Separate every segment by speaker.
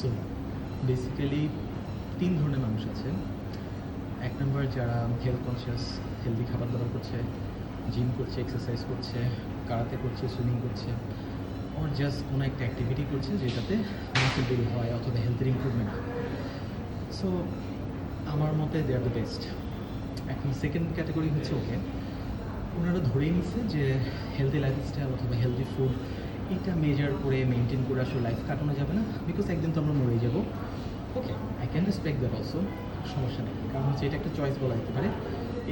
Speaker 1: So basically 3 ধরনের মানুষ আছে। 1 নম্বর যারা হেলথ কনসিয়াস, হেলদি খাবার দাবার করছে, জিম করছে, এক্সারসাইজ করছে, কারাতে করছে, সুইমিং করছে, ওর জাস্ট কোনো একটা অ্যাক্টিভিটি করছে যেটাতে মাসেল বিল্ড হয় অথবা হেলথের ইমপ্রুভমেন্ট হয়। সো আমার মতে দে আর দ্য বেস্ট। এখন সেকেন্ড ক্যাটাগরি হচ্ছে ওকে, ওনারা ধরেই নিচ্ছে যে হেলদি লাইফস্টাইল অথবা হেলদি ফুড এটা মেজার করে মেনটেন করে আসলে লাইফ কাটানো যাবে না, বিকজ একদিন তো আমরা মরেই যাবো। Okay, I can respect that also, সমস্যা নেই। কারণ হচ্ছে এটা একটা চয়েস বলা যেতে পারে।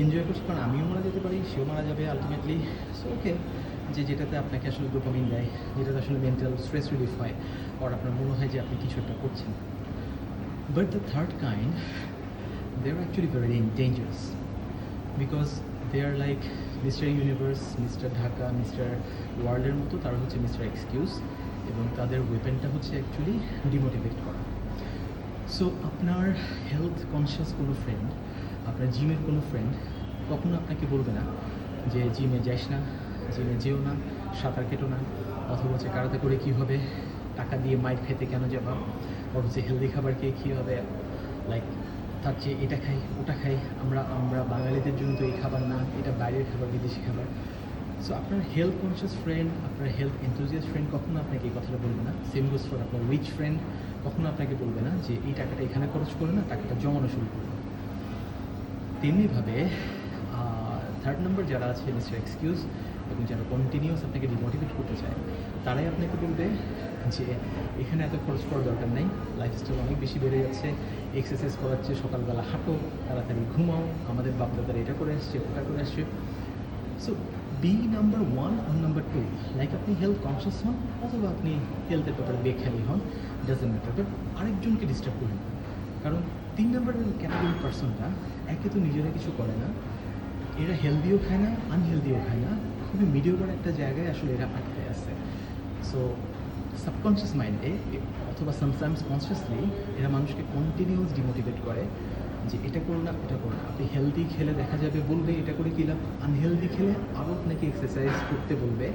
Speaker 1: এনজয় করছি কারণ আমিও মারা যেতে পারি, সেও মারা যাবে আলটিমেটলি। সো ওকে, যে যেটাতে আপনাকে আসলে ডোপামিন দেয়, যেটাতে আসলে মেন্টাল স্ট্রেস রিলিফ হয়, আর আপনার মনে হয় যে আপনি কিছু একটা করছেন। But the third kind, they are actually very dangerous, because they are like Mister Universe, Mister Dhaka, Mister ওয়ার্ল্ডের মতো। তারা হচ্ছে মিস্টার এক্সকিউজ, এবং তাদের ওয়েপেনটা হচ্ছে অ্যাকচুয়ালি ডিমোটিভেট করা। সো আপনার হেলথ কনসিয়াস কোনো ফ্রেন্ড, আপনার জিমের কোনো ফ্রেন্ড কখনো আপনাকে বলবে না যে জিমে যাস না, জিমে যেও না, সাঁতার কেটো না, অথবা হচ্ছে কারাতে করে কী হবে, টাকা দিয়ে মাইর খেতে কেন যাবা, ওর হচ্ছে হেলদি খাবার খেয়ে কী হবে, লাইক তার চেয়ে এটা খাই ওটা খাই, আমরা আমরা বাঙালিদের জন্য তো এই খাবার না, এটা বাইরের খাবার, বিদেশি খাবার। সো আপনার হেলথ কনসিয়াস ফ্রেন্ড, আপনার হেলথ এনথুজিয়াস্ট ফ্রেন্ড কখনো আপনাকে এই কথাটা বলবে না। সেম গোজ ফর আপনার রিচ ফ্রেন্ড, কখনো আপনাকে বলবে না যে এই টাকাটা এখানে খরচ করে না, টাকাটা জমানো শুরু করবে। তেমনিভাবে থার্ড নম্বর যারা আছে মিস্টার এক্সকিউজ, এবং যারা কন্টিনিউয়াস আপনাকে ডিমোটিভেট করতে চায়, তারাই আপনাকে বলবে যে এখানে এত খরচ করার দরকার নেই, লাইফস্টাইল অনেক বেশি বেড়ে যাচ্ছে, এক্সারসাইজ করাচ্ছে, সকালবেলা হাঁটো, তাড়াতাড়ি ঘুমাও, আমাদের বাপদাদারা এটা করে আসছে, ওটা করে আসছে। সো বি নাম্বার 1 আর নাম্বার 2, লাইক আপনি হেলথ কনসিয়াস হন অথবা আপনি হেলথের ব্যাপারে বেখেয়ালি হন, ডাজেন্ট ম্যাটার, বাট আরেকজনকে ডিস্টার্ব করুন। কারণ 3 নাম্বারের ক্যাটাগরি পার্সনটা একে তো নিজেরা কিছু করে না, এরা হেলদিও খায় না, আনহেলদিও খায় না, খুবই মিডিওকার একটা জায়গায় আসলে এরা আটকে আছে। সো সাবকনশিয়াস মাইন্ডে অথবা সামটাইমস কনসিয়াসলি এরা মানুষকে কন্টিনিউয়াস ডিমোটিভেট করে যে এটা করো না, ওটা করো না। আপনি হেলদি খেলে দেখা যাবে বলবে এটা করে কী লাভ, আনহেলদি খেলে আরও আপনাকে এক্সারসাইজ করতে বলবে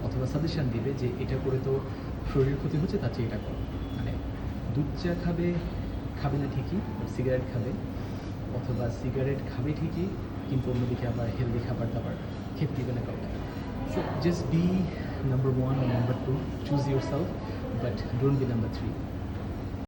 Speaker 1: অথবা সাজেশান দিবে যে এটা করে তো শরীরের ক্ষতি হচ্ছে, তার চেয়ে এটা করো। মানে দুধ চা খাবে, খাবে না ঠিকই, সিগারেট খাবে, অথবা সিগারেট খাবে ঠিকই কিন্তু অন্যদিকে আবার হেলদি খাবার দাবার খেতে দিবে না কাউকে। So just be number 1 or number 2, choose yourself, but don't be number 3.